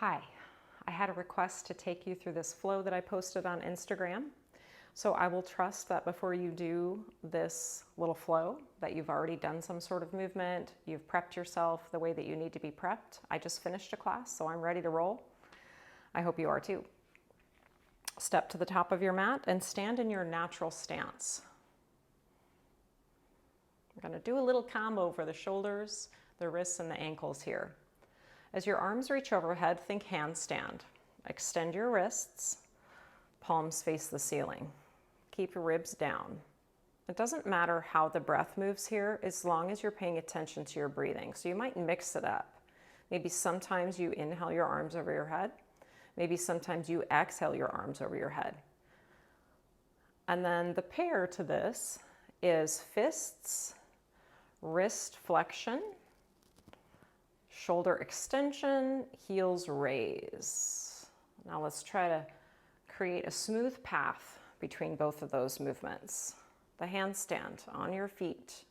Hi, I had a request to take you through this flow that I posted on Instagram. So I will trust that before you do this little flow, that you've already done some sort of movement, you've prepped yourself the way that you need to be prepped. I just finished a class, so I'm ready to roll. I hope you are too. Step to the top of your mat and stand in your natural stance. We're going to do a little combo for the shoulders, the wrists, and the ankles here. As your arms reach overhead, think handstand. Extend your wrists, palms face the ceiling. Keep your ribs down. It doesn't matter how the breath moves here as long as you're paying attention to your breathing. So you might mix it up. Maybe sometimes you inhale your arms over your head. Maybe sometimes you exhale your arms over your head. And then the pair to this is fists, wrist flexion, shoulder extension, heels raise. Now let's try to create a smooth path between both of those movements. The handstand on your feet.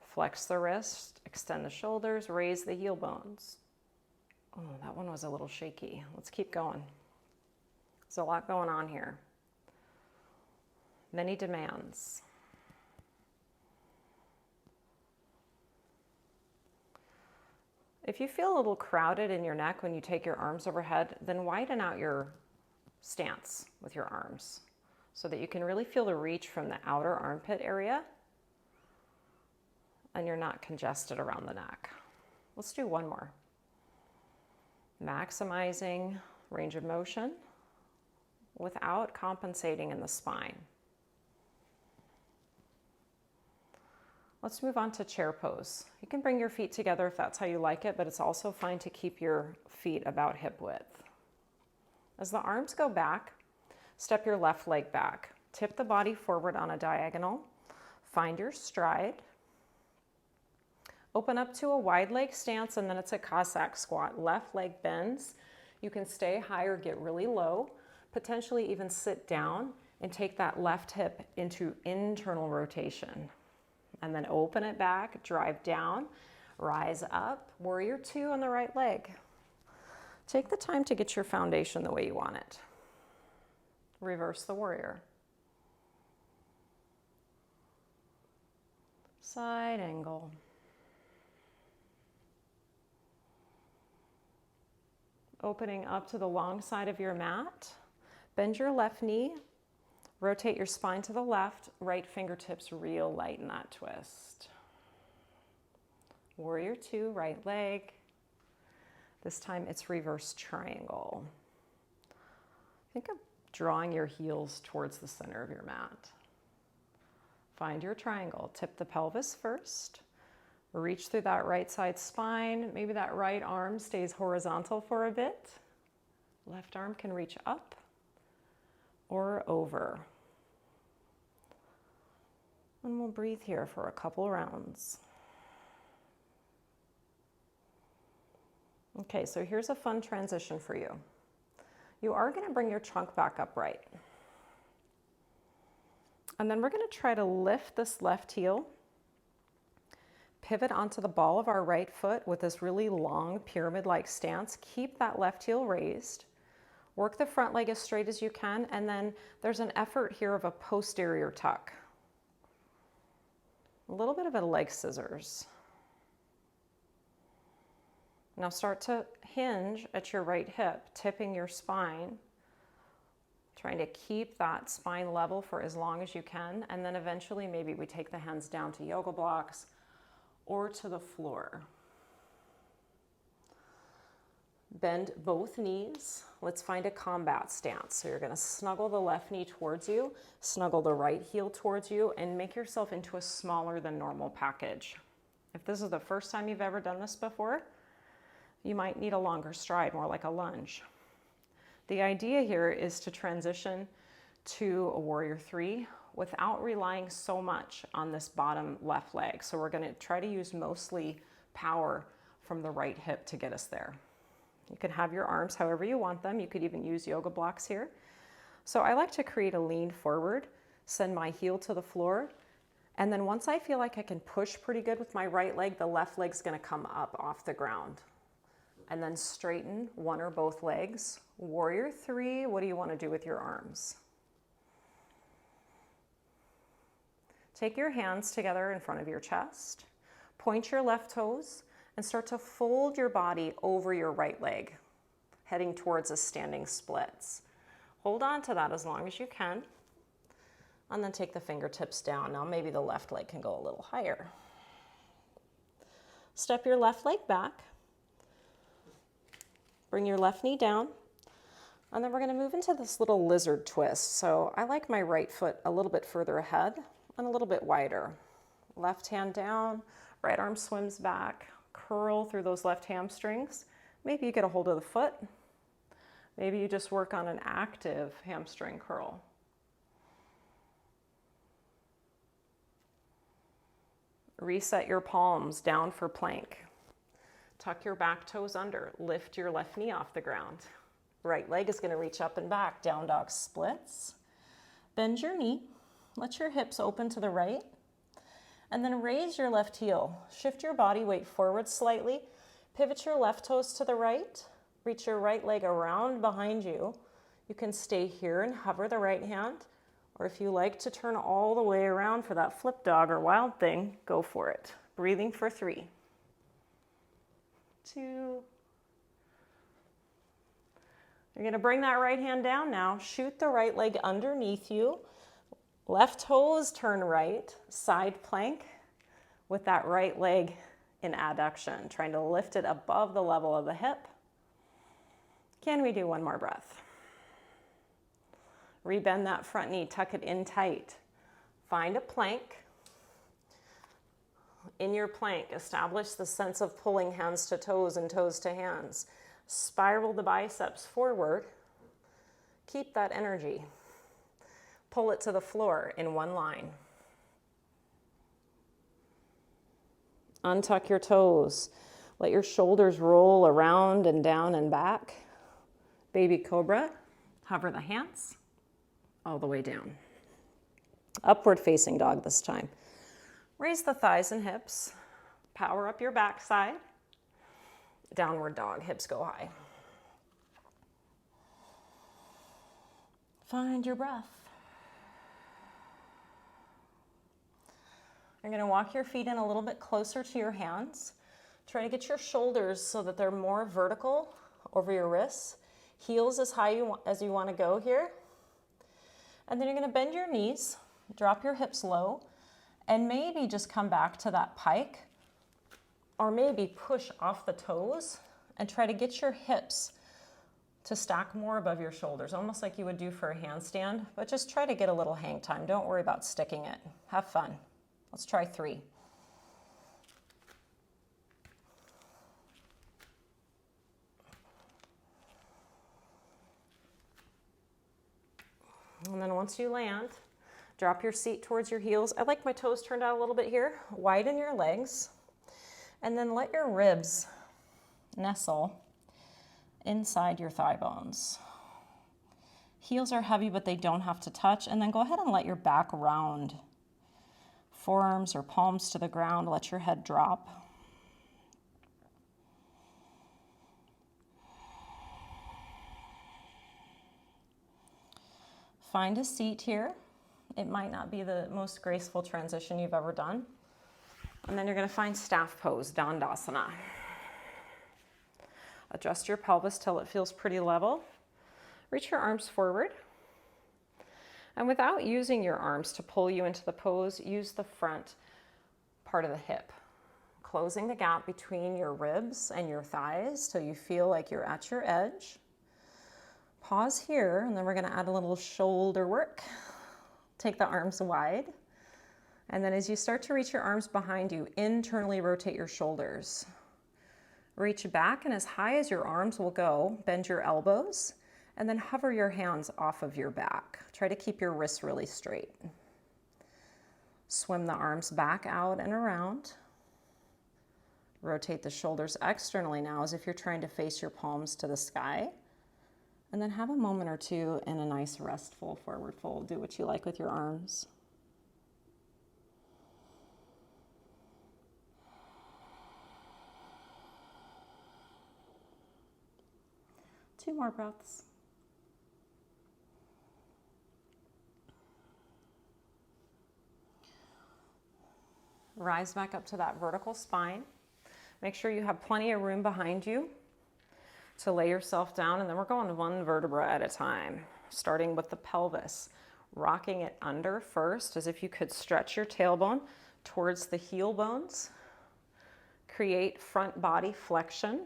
Flex the wrist, extend the shoulders, raise the heel bones. Oh, that one was a little shaky. Let's keep going. There's a lot going on here. Many demands. If you feel a little crowded in your neck when you take your arms overhead, then widen out your stance with your arms so that you can really feel the reach from the outer armpit area and you're not congested around the neck. Let's do one more. Maximizing range of motion without compensating in the spine. Let's move on to chair pose. You can bring your feet together if that's how you like it, but it's also fine to keep your feet about hip width. As the arms go back, step your left leg back. Tip the body forward on a diagonal. Find your stride. Open up to a wide leg stance, and then it's a Cossack squat. Left leg bends. You can stay high or get really low, potentially even sit down and take that left hip into internal rotation. And then open it back, drive down, rise up, warrior two on the right leg. Take the time to get your foundation the way you want it. Reverse the warrior. Side angle. Opening up to the long side of your mat. Bend your left knee. Rotate your spine to the left, right fingertips real light in that twist. Warrior two, right leg. This time it's reverse triangle. Think of drawing your heels towards the center of your mat. Find your triangle. Tip the pelvis first. Reach through that right side spine. Maybe that right arm stays horizontal for a bit. Left arm can reach up or over. And we'll breathe here for a couple rounds. Okay, so here's a fun transition for you. You are going to bring your trunk back upright. And then we're going to try to lift this left heel, pivot onto the ball of our right foot with this really long pyramid-like stance. Keep that left heel raised. Work the front leg as straight as you can, and then there's an effort here of a posterior tuck. A little bit of a leg scissors. Now start to hinge at your right hip, tipping your spine, trying to keep that spine level for as long as you can, and then eventually maybe we take the hands down to yoga blocks or to the floor. Bend both knees. Let's find a combat stance. So you're going to snuggle the left knee towards you, snuggle the right heel towards you, and make yourself into a smaller than normal package. If this is the first time you've ever done this before, you might need a longer stride, more like a lunge. The idea here is to transition to a warrior three without relying so much on this bottom left leg. So we're going to try to use mostly power from the right hip to get us there. You can have your arms however you want them. You could even use yoga blocks here. So I like to create a lean forward, send my heel to the floor, and then once I feel like I can push pretty good with my right leg, the left leg's going to come up off the ground. And then straighten one or both legs. Warrior three, what do you want to do with your arms? Take your hands together in front of your chest. Point your left toes and start to fold your body over your right leg, heading towards a standing splits. Hold on to that as long as you can. And then take the fingertips down. Now maybe the left leg can go a little higher. Step your left leg back. Bring your left knee down. And then we're going to move into this little lizard twist. So I like my right foot a little bit further ahead and a little bit wider. Left hand down, right arm swims back. Curl through those left hamstrings. Maybe you get a hold of the foot. Maybe you just work on an active hamstring curl. Reset your palms down for plank. Tuck your back toes under. Lift your left knee off the ground. Right leg is going to reach up and back. Down dog splits. Bend your knee. Let your hips open to the right. And then raise your left heel. Shift your body weight forward slightly. Pivot your left toes to the right. Reach your right leg around behind you. You can stay here and hover the right hand. Or if you like to turn all the way around for that flip dog or wild thing, go for it. Breathing for 3, 2. You're going to bring that right hand down now. Shoot the right leg underneath you. Left toes turn right. Side plank with that right leg in adduction. Trying to lift it above the level of the hip. Can we do one more breath? Rebend that front knee, tuck it in tight. Find a plank. In your plank, establish the sense of pulling hands to toes and toes to hands. Spiral the biceps forward. Keep that energy. Pull it to the floor in one line. Untuck your toes. Let your shoulders roll around and down and back. Baby Cobra. Hover the hands all the way down. Upward facing dog this time. Raise the thighs and hips. Power up your backside. Downward dog, hips go high. Find your breath. You're going to walk your feet in a little bit closer to your hands. Try to get your shoulders so that they're more vertical over your wrists. Heels as high as you want to go here. And then you're going to bend your knees, drop your hips low, and maybe just come back to that pike, or maybe push off the toes and try to get your hips to stack more above your shoulders, almost like you would do for a handstand, but just try to get a little hang time. Don't worry about sticking it. Have fun. Let's try 3. And then once you land, drop your seat towards your heels. I like my toes turned out a little bit here. Widen your legs. And then let your ribs nestle inside your thigh bones. Heels are heavy, but they don't have to touch. And then go ahead and let your back round. Forearms or palms to the ground. Let your head drop. Find a seat here. It might not be the most graceful transition you've ever done. And then you're going to find staff pose, Dandasana. Adjust your pelvis till it feels pretty level. Reach your arms forward. And without using your arms to pull you into the pose, use the front part of the hip, closing the gap between your ribs and your thighs till you feel like you're at your edge. Pause here, and then we're going to add a little shoulder work. Take the arms wide. And then as you start to reach your arms behind you, internally rotate your shoulders. Reach back, and as high as your arms will go, bend your elbows, and then hover your hands off of your back. Try to keep your wrists really straight. Swim the arms back out and around. Rotate the shoulders externally now as if you're trying to face your palms to the sky. And then have a moment or two in a nice restful forward fold. Do what you like with your arms. 2 more breaths. Rise back up to that vertical spine. Make sure you have plenty of room behind you to lay yourself down, and then we're going 1 vertebra at a time, starting with the pelvis. Rocking it under first, as if you could stretch your tailbone towards the heel bones. Create front body flexion.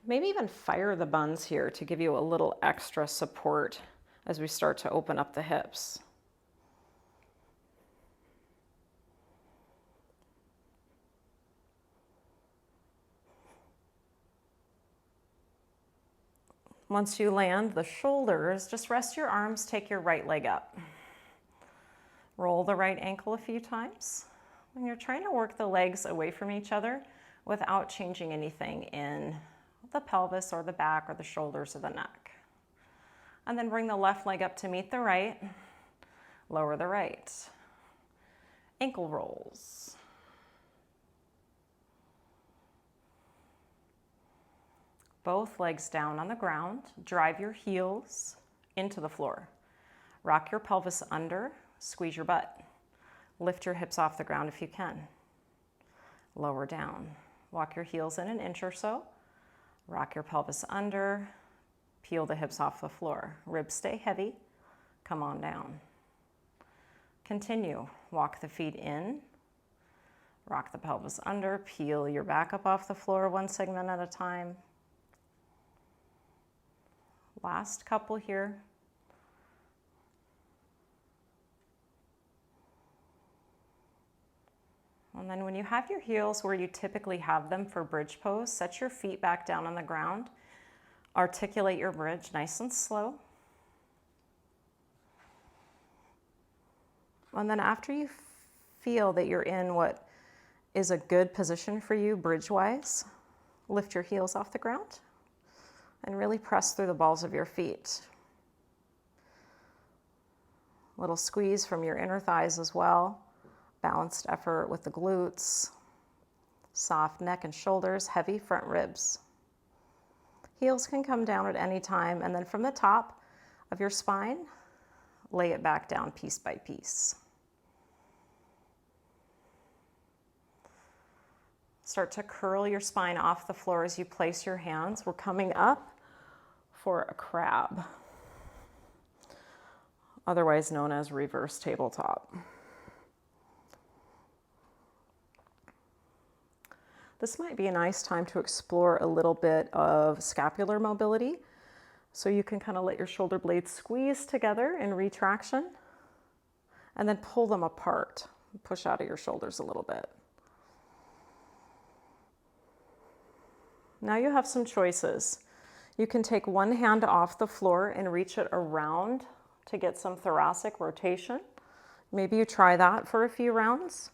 Maybe even fire the buns here to give you a little extra support as we start to open up the hips. Once you land the shoulders, just rest your arms, take your right leg up. Roll the right ankle a few times. And you're trying to work the legs away from each other without changing anything in the pelvis or the back or the shoulders or the neck. And then bring the left leg up to meet the right. Lower the right. Ankle rolls. Both legs down on the ground. Drive your heels into the floor. Rock your pelvis under. Squeeze your butt. Lift your hips off the ground if you can. Lower down. Walk your heels in an inch or so. Rock your pelvis under. Peel the hips off the floor. Ribs stay heavy. Come on down. Continue. Walk the feet in. Rock the pelvis under. Peel your back up off the floor 1 segment at a time. Last couple here. And then when you have your heels where you typically have them for bridge pose, set your feet back down on the ground. Articulate your bridge nice and slow. And then after you feel that you're in what is a good position for you bridge-wise, lift your heels off the ground. And really press through the balls of your feet. A little squeeze from your inner thighs as well. Balanced effort with the glutes. Soft neck and shoulders, heavy front ribs. Heels can come down at any time, and then from the top of your spine, lay it back down piece by piece. Start to curl your spine off the floor as you place your hands. We're coming up for a crab, otherwise known as reverse tabletop. This might be a nice time to explore a little bit of scapular mobility. So you can kind of let your shoulder blades squeeze together in retraction and then pull them apart. Push out of your shoulders a little bit. Now you have some choices. You can take one hand off the floor and reach it around to get some thoracic rotation. Maybe you try that for a few rounds.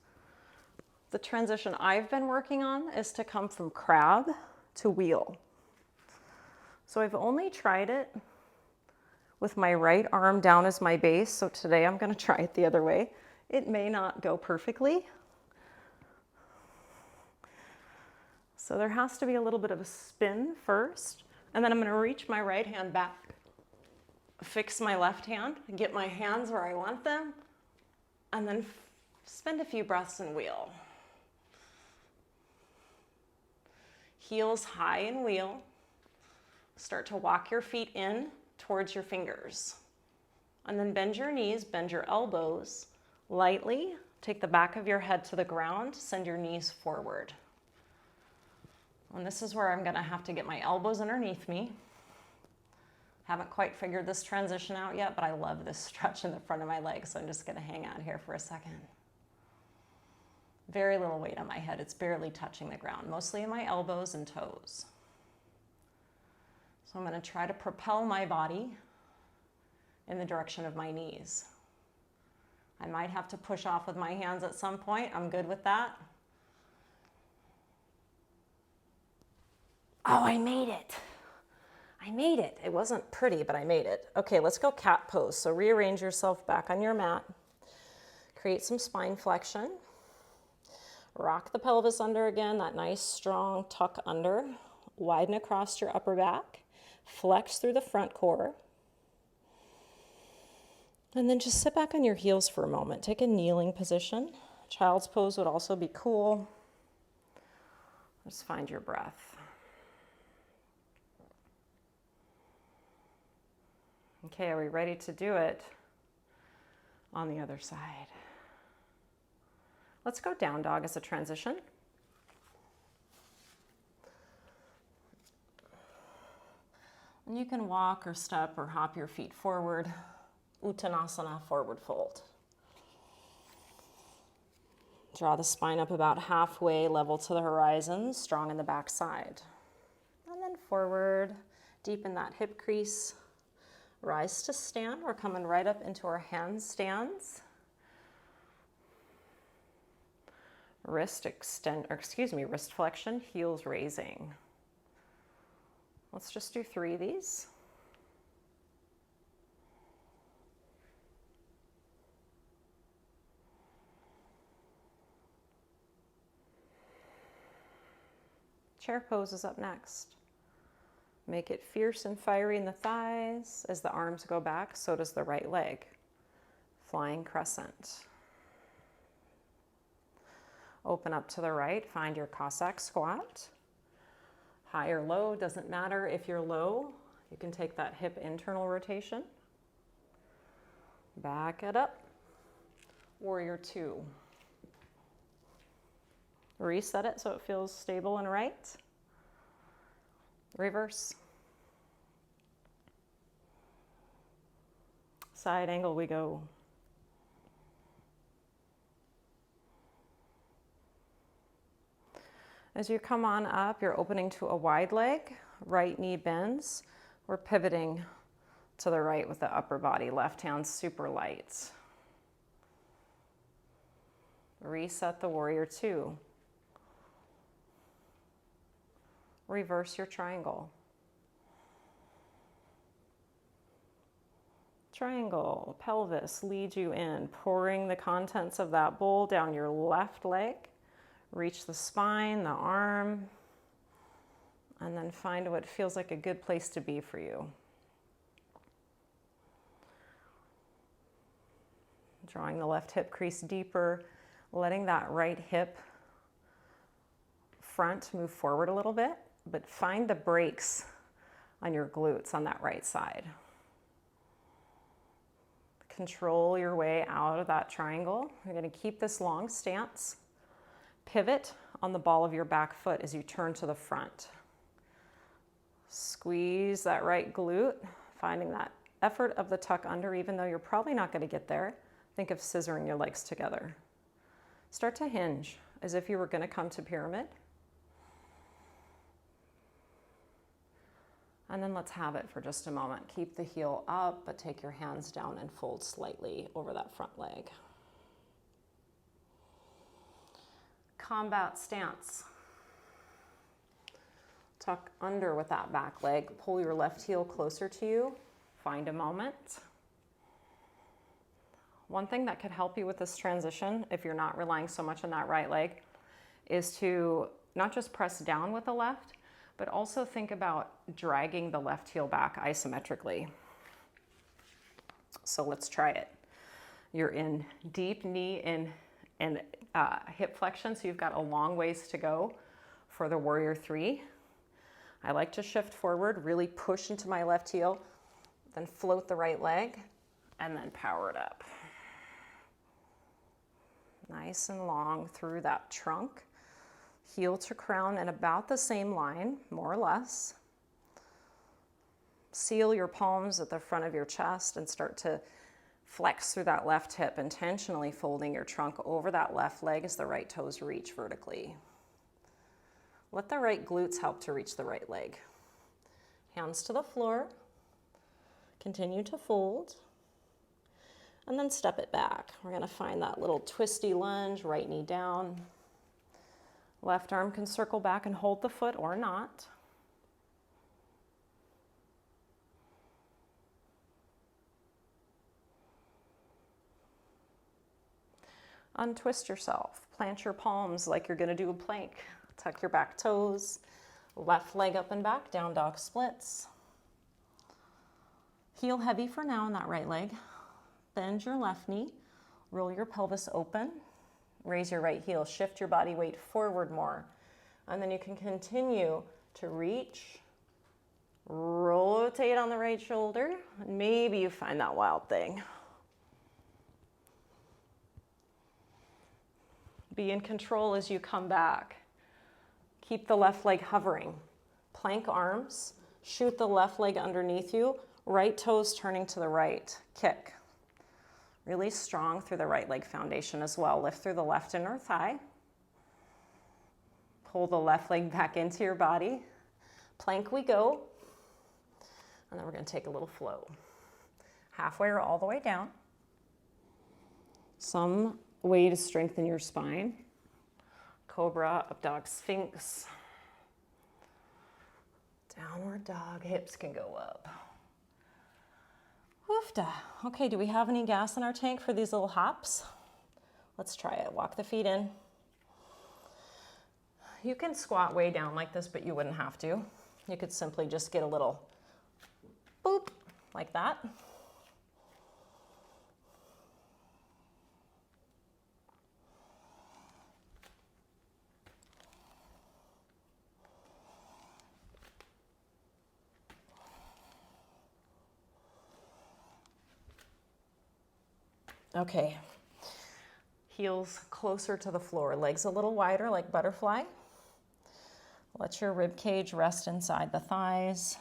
The transition I've been working on is to come from crab to wheel. So I've only tried it with my right arm down as my base. So today I'm going to try it the other way. It may not go perfectly. So there has to be a little bit of a spin first. And then I'm going to reach my right hand back, fix my left hand, get my hands where I want them, and then spend a few breaths and wheel. Heels high and wheel. Start to walk your feet in towards your fingers. And then bend your knees, bend your elbows lightly. Take the back of your head to the ground, send your knees forward. And this is where I'm going to have to get my elbows underneath me. Haven't quite figured this transition out yet, but I love this stretch in the front of my legs, so I'm just going to hang out here for a second. Very little weight on my head. It's barely touching the ground, mostly in my elbows and toes. So I'm going to try to propel my body in the direction of my knees. I might have to push off with my hands at some point. I'm good with that. Oh, I made it. I made it. It wasn't pretty, but I made it. Okay, let's go cat pose. So rearrange yourself back on your mat. Create some spine flexion. Rock the pelvis under again, that nice strong tuck under. Widen across your upper back. Flex through the front core. And then just sit back on your heels for a moment. Take a kneeling position. Child's pose would also be cool. Just find your breath. Okay, are we ready to do it on the other side? Let's go down dog as a transition. And you can walk or step or hop your feet forward. Uttanasana, forward fold. Draw the spine up about halfway, level to the horizon, strong in the back side. And then forward, deepen that hip crease. Rise to stand. We're coming right up into our handstands. Wrist flexion, heels raising. Let's just do 3 of these. Chair pose is up next. Make it fierce and fiery in the thighs. As the arms go back, so does the right leg. Flying crescent. Open up to the right, find your Cossack squat. High or low, doesn't matter. If you're low, you can take that hip internal rotation. Back it up. Warrior 2. Reset it so it feels stable and right. Reverse. Side angle we go. As you come on up, you're opening to a wide leg. Right knee bends. We're pivoting to the right with the upper body. Left hand super light. Reset the warrior 2. Reverse your triangle. Triangle, pelvis leads you in, pouring the contents of that bowl down your left leg. Reach the spine, the arm, and then find what feels like a good place to be for you. Drawing the left hip crease deeper, letting that right hip front move forward a little bit, but find the brakes on your glutes on that right side. Control your way out of that triangle. You're going to keep this long stance. Pivot on the ball of your back foot as you turn to the front. Squeeze that right glute, finding that effort of the tuck under, even though you're probably not going to get there. Think of scissoring your legs together. Start to hinge as if you were going to come to pyramid. And then let's have it for just a moment. Keep the heel up, but take your hands down and fold slightly over that front leg. Combat stance. Tuck under with that back leg. Pull your left heel closer to you. Find a moment. One thing that could help you with this transition, if you're not relying so much on that right leg, is to not just press down with the left, but also think about dragging the left heel back isometrically. So let's try it. You're in deep knee and hip flexion, so you've got a long ways to go for the warrior 3. I like to shift forward, really push into my left heel, then float the right leg, and then power it up. Nice and long through that trunk. Heel to crown in about the same line, more or less. Seal your palms at the front of your chest and start to flex through that left hip, intentionally folding your trunk over that left leg as the right toes reach vertically. Let the right glutes help to reach the right leg. Hands to the floor. Continue to fold. And then step it back. We're going to find that little twisty lunge, right knee down. Left arm can circle back and hold the foot or not. Untwist yourself. Plant your palms like you're going to do a plank. Tuck your back toes. Left leg up and back, down dog splits. Heel heavy for now on that right leg. Bend your left knee, roll your pelvis open, raise your right heel, shift your body weight forward more. And then you can continue to reach, rotate on the right shoulder, and maybe you find that wild thing. Be in control as you come back. Keep the left leg hovering. Plank arms, shoot the left leg underneath you, right toes turning to the right, kick. Really strong through the right leg foundation as well. Lift through the left inner thigh. Pull the left leg back into your body. Plank we go. And then we're going to take a little flow. Halfway or all the way down. Some way to strengthen your spine. Cobra, up dog, Sphinx. Downward dog, hips can go up. Woofda. Okay, do we have any gas in our tank for these little hops? Let's try it. Walk the feet in. You can squat way down like this, but you wouldn't have to. You could simply just get a little boop, like that. Okay, heels closer to the floor, legs a little wider like butterfly. Let your rib cage rest inside the thighs.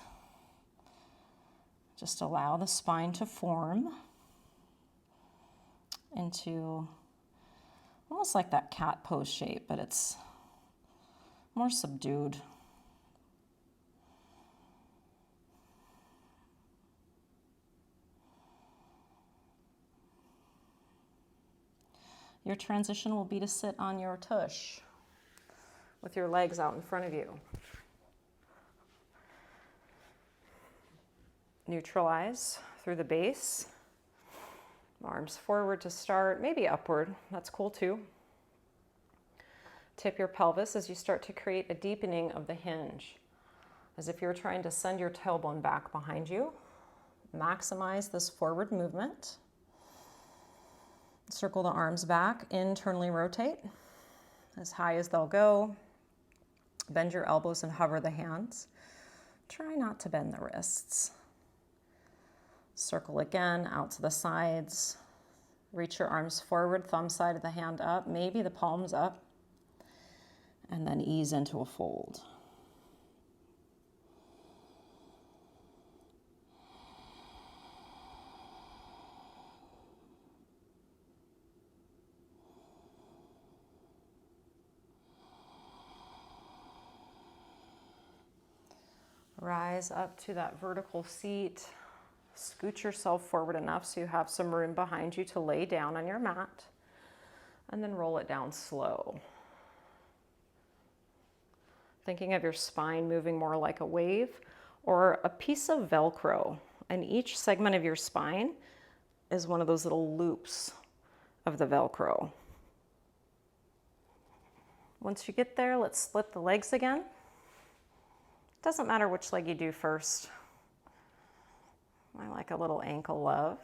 Just allow the spine to form into almost like that cat pose shape, but it's more subdued. Your transition will be to sit on your tush with your legs out in front of you. Neutralize through the base. Arms forward to start, maybe upward. That's cool too. Tip your pelvis as you start to create a deepening of the hinge, as if you're trying to send your tailbone back behind you. Maximize this forward movement. Circle the arms back, internally rotate as high as they'll go. Bend your elbows and hover the hands. Try not to bend the wrists. Circle again, out to the sides. Reach your arms forward, thumb side of the hand up, maybe the palms up, and then ease into a fold. Rise up to that vertical seat. Scoot yourself forward enough so you have some room behind you to lay down on your mat. And then roll it down slow. Thinking of your spine moving more like a wave or a piece of Velcro. And each segment of your spine is one of those little loops of the Velcro. Once you get there, let's split the legs again. Doesn't matter which leg you do first. I like a little ankle love.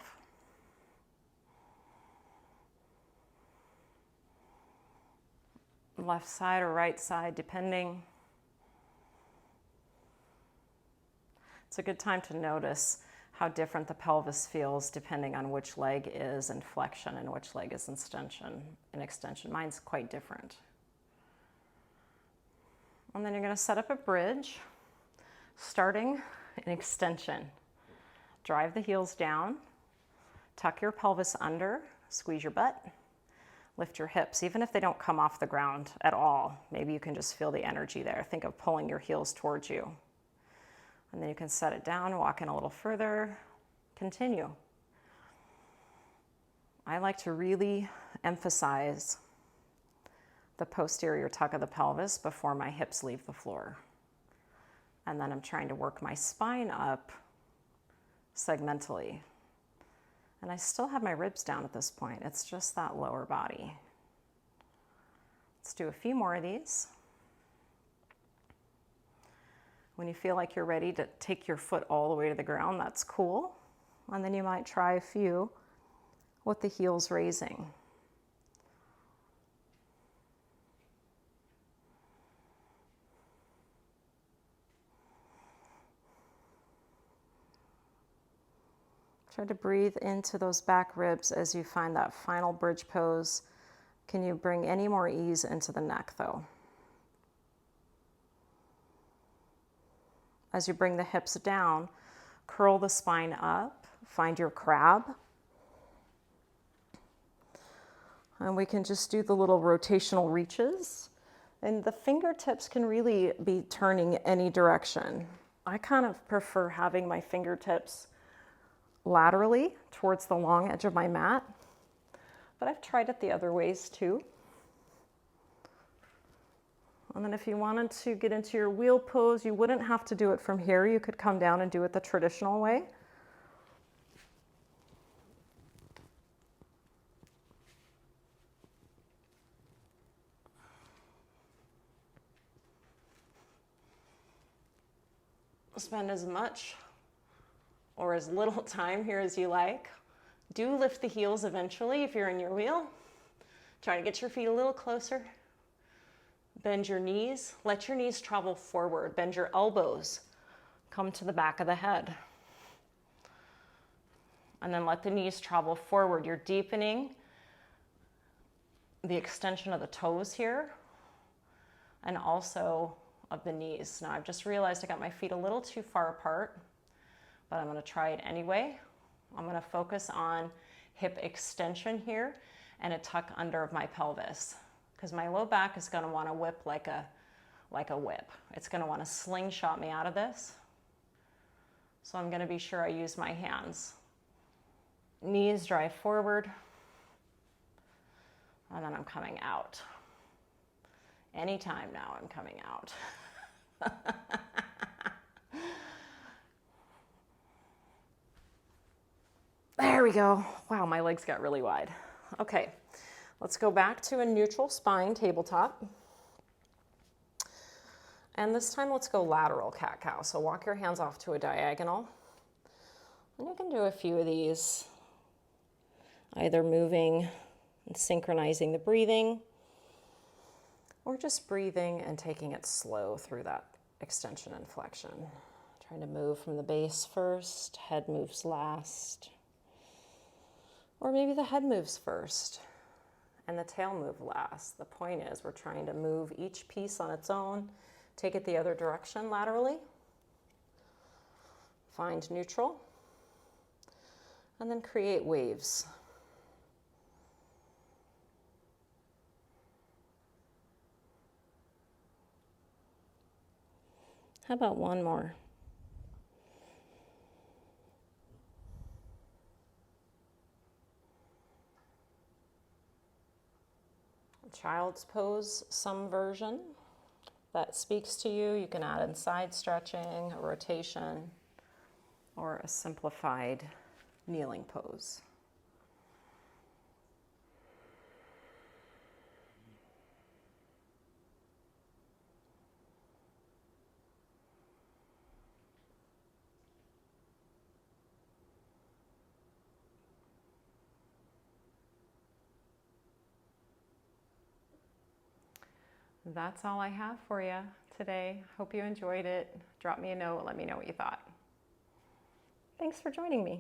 Left side or right side, depending. It's a good time to notice how different the pelvis feels depending on which leg is in flexion and which leg is in extension. Mine's quite different. And then you're going to set up a bridge. Starting in extension. Drive the heels down, tuck your pelvis under, squeeze your butt, lift your hips, even if they don't come off the ground at all. Maybe you can just feel the energy there. Think of pulling your heels towards you. And then you can set it down, walk in a little further, continue. I like to really emphasize the posterior tuck of the pelvis before my hips leave the floor. And then I'm trying to work my spine up segmentally. And I still have my ribs down at this point. It's just that lower body. Let's do a few more of these. When you feel like you're ready to take your foot all the way to the ground, that's cool. And then you might try a few with the heels raising. Try to breathe into those back ribs as you find that final bridge pose. Can you bring any more ease into the neck though? As you bring the hips down, curl the spine up, find your crab. And we can just do the little rotational reaches. And the fingertips can really be turning any direction. I kind of prefer having my fingertips laterally towards the long edge of my mat, but I've tried it the other ways too. And then if you wanted to get into your wheel pose, you wouldn't have to do it from here. You could come down and do it the traditional way. Spend as much or as little time here as you like. Do lift the heels eventually if you're in your wheel. Try to get your feet a little closer. Bend your knees. Let your knees travel forward. Bend your elbows. Come to the back of the head. And then let the knees travel forward. You're deepening the extension of the toes here and also of the knees. Now I've just realized I got my feet a little too far apart, but I'm going to try it anyway. I'm going to focus on hip extension here and a tuck under of my pelvis, because my low back is going to want to whip like a whip. It's going to want to slingshot me out of this. So I'm going to be sure I use my hands. Knees drive forward, and then I'm coming out. Anytime now I'm coming out. There we go. Wow, my legs got really wide. Okay, let's go back to a neutral spine tabletop. And this time let's go lateral cat cow. So walk your hands off to a diagonal. And you can do a few of these, either moving and synchronizing the breathing, or just breathing and taking it slow through that extension and flexion. Trying to move from the base first, head moves last. Or maybe the head moves first and the tail move last. The point is we're trying to move each piece on its own, take it the other direction laterally, find neutral, and then create waves. How about one more? Child's pose, some version that speaks to you. You can add in side stretching, a rotation, or a simplified kneeling pose. That's all I have for you today. Hope you enjoyed it. Drop me a note, let me know what you thought. Thanks for joining me.